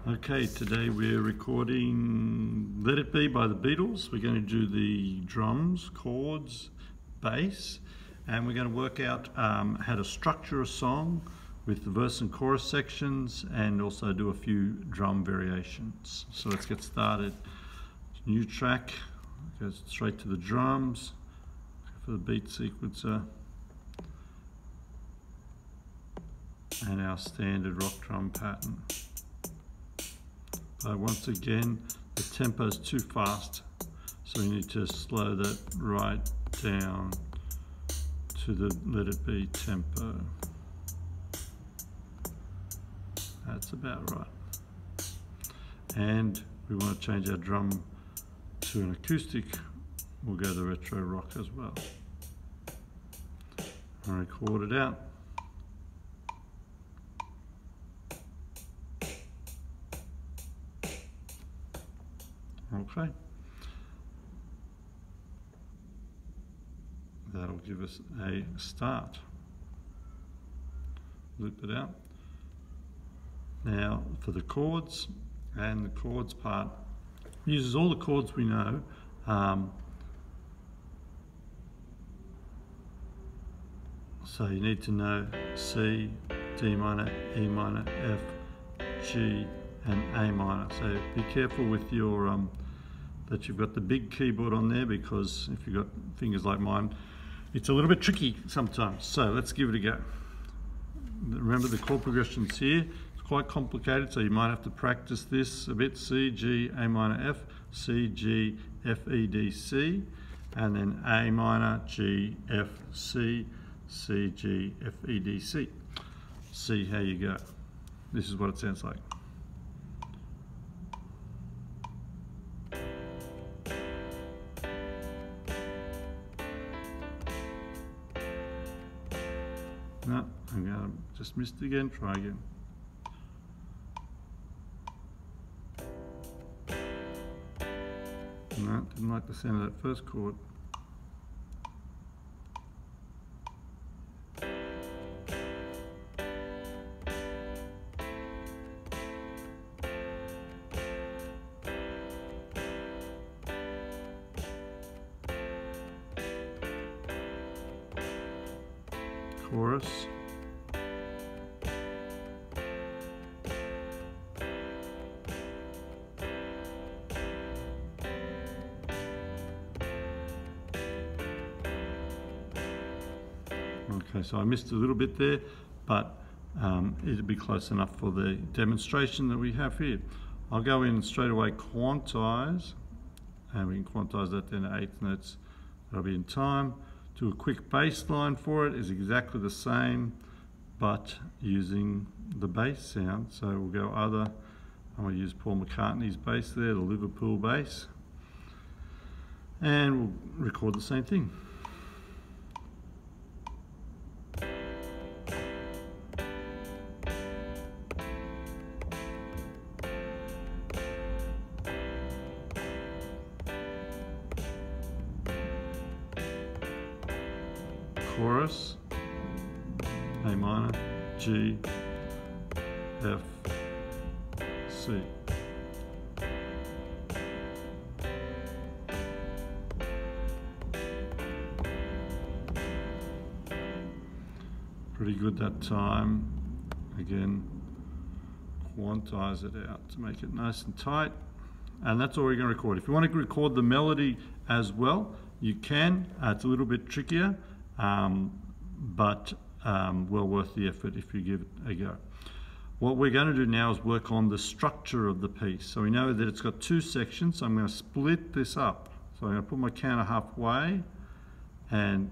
Okay, today we're recording Let It Be by the Beatles. We're going to do the drums, chords, bass, and we're going to work out how to structure a song with the verse and chorus sections and also do a few drum variations. So let's get started. New track, goes straight to the drums for the beat sequencer and our standard rock drum pattern. So once again, the tempo is too fast, so we need to slow that right down to the Let It Be tempo. That's about right. And we want to change our drum to an acoustic. We'll go the retro rock as well. And record it out. Okay, that'll give us a start. Loop it out. Now for the chords, and the chords part uses all the chords we know. So you need to know C, D minor, E minor, F, G, and A minor. So be careful with your that you've got the big keyboard on there, because if you've got fingers like mine, it's a little bit tricky sometimes. So let's give it a go. Remember the chord progressions here. It's quite complicated, so you might have to practice this a bit. C, G, A minor, F, C, G, F, E, D, C, and then A minor, G, F, C, C, G, F, E, D, C. See how you go. This is what it sounds like. No, I'm gonna just missed it again, try again. No, didn't like the sound of that first chord. Chorus. Okay, so I missed a little bit there, but it'll be close enough for the demonstration that we have here. I'll go in straight away, quantize, and we can quantize that then to eighth notes. That'll be in time. Do a quick bass line for it, is exactly the same, but using the bass sound. So we'll go other, I'm going to use Paul McCartney's bass there, the Liverpool bass, and we'll record the same thing. Chorus, A minor, G, F, C. Pretty good that time. Again, quantize it out to make it nice and tight. And that's all we're going to record. If you want to record the melody as well, you can. It's a little bit trickier. But well worth the effort if you give it a go. What we're going to do now is work on the structure of the piece. So we know that it's got two sections, so I'm going to split this up. So I'm going to put my counter halfway and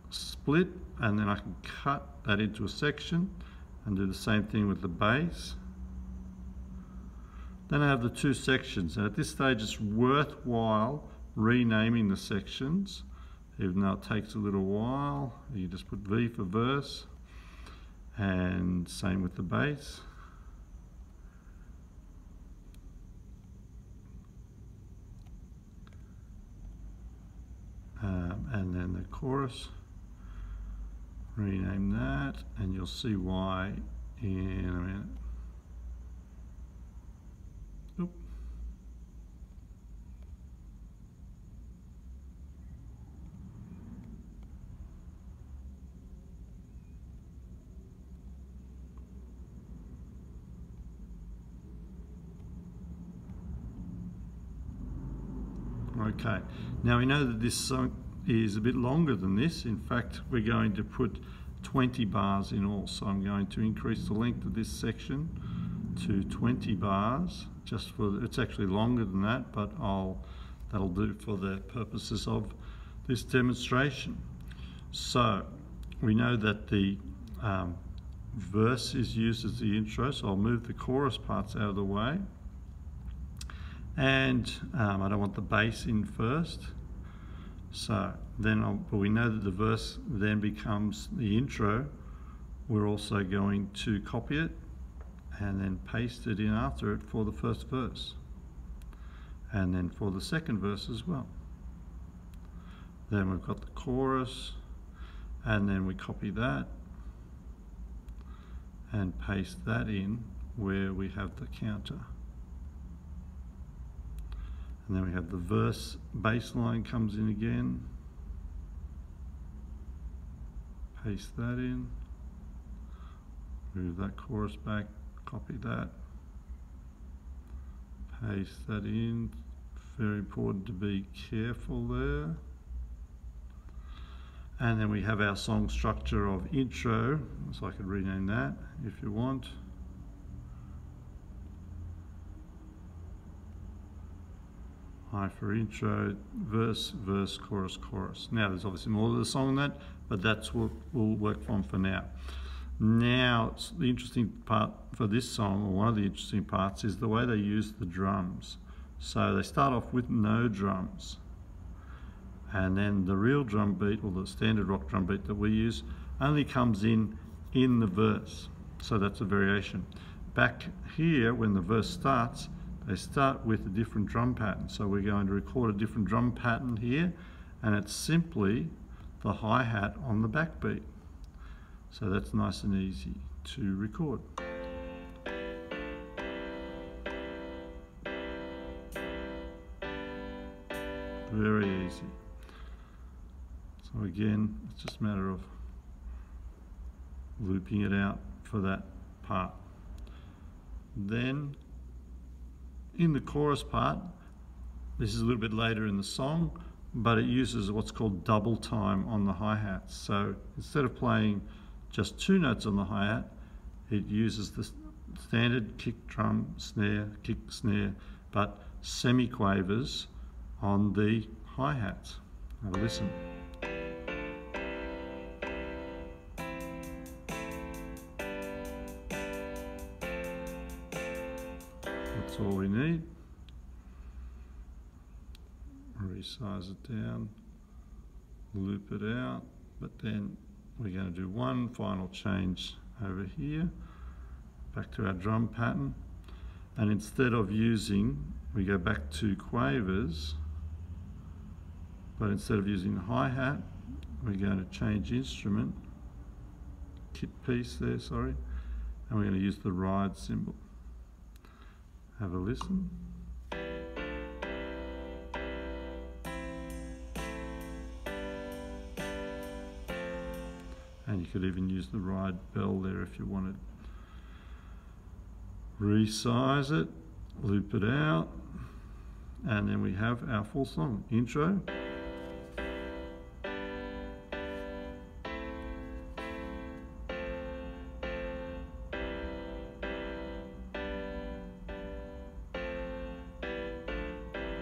split, and then I can cut that into a section and do the same thing with the bass. Then I have the two sections, and at this stage it's worthwhile renaming the sections. Even though it takes a little while, you just put V for verse, and same with the bass. And then the chorus. rename that, and you'll see why in a minute. Okay, now we know that this song is a bit longer than this. In fact, we're going to put 20 bars in all, so I'm going to increase the length of this section to 20 bars, just for, it's actually longer than that, but that'll do for the purposes of this demonstration. So we know that the verse is used as the intro, so I'll move the chorus parts out of the way. And I don't want the bass in first. So then, but we know that the verse then becomes the intro. We're also going to copy it and then paste it in after it for the first verse. And then for the second verse as well. Then we've got the chorus, and then we copy that and paste that in where we have the counter. And then we have the verse bass line comes in again. Paste that in. Move that chorus back, copy that. Paste that in. Very important to be careful there. And then we have our song structure of intro, so I could rename that if you want. I for intro, verse, verse, chorus, chorus. Now there's obviously more to the song than that, but that's what we'll work from for now. Now, the interesting part for this song, or one of the interesting parts, is the way they use the drums. So they start off with no drums. And then the real drum beat, or the standard rock drum beat that we use, only comes in the verse. So that's a variation. Back here, when the verse starts, they start with a different drum pattern. So we're going to record a different drum pattern here, and it's simply the hi-hat on the backbeat. So that's nice and easy to record. Very easy. So again, it's just a matter of looping it out for that part. Then in the chorus part, this is a little bit later in the song, but it uses what's called double time on the hi-hats. So instead of playing just 2 notes on the hi-hat, it uses the standard kick, drum, snare, kick, snare, but semi-quavers on the hi-hats. Have a listen. That's all we need. Resize it down, loop it out, but then we're going to do one final change over here, back to our drum pattern, and instead of using, we go back to quavers, but instead of using the hi-hat, we're going to change instrument, kit piece there, sorry, and we're going to use the ride cymbal. Have a listen. And you could even use the ride bell there if you wanted. Resize it, loop it out, and then we have our full song. Intro.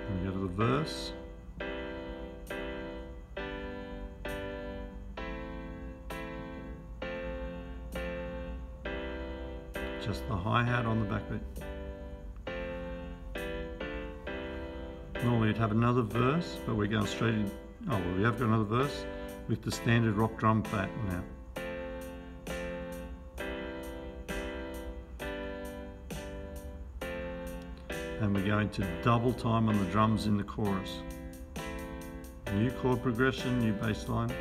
We go to the verse. Just the hi-hat on the backbeat. Normally you'd have another verse, but we're going straight in. Oh, well, we have got another verse with the standard rock drum pattern now. And we're going to double time on the drums in the chorus. New chord progression, new bass line.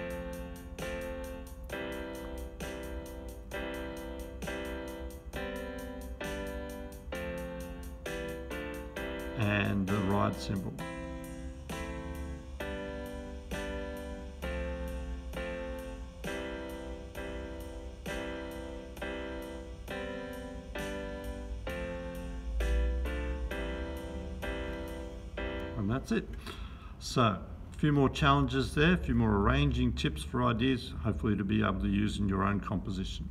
And the ride cymbal. And that's it. So, a few more challenges there, a few more arranging tips for ideas, hopefully to be able to use in your own composition.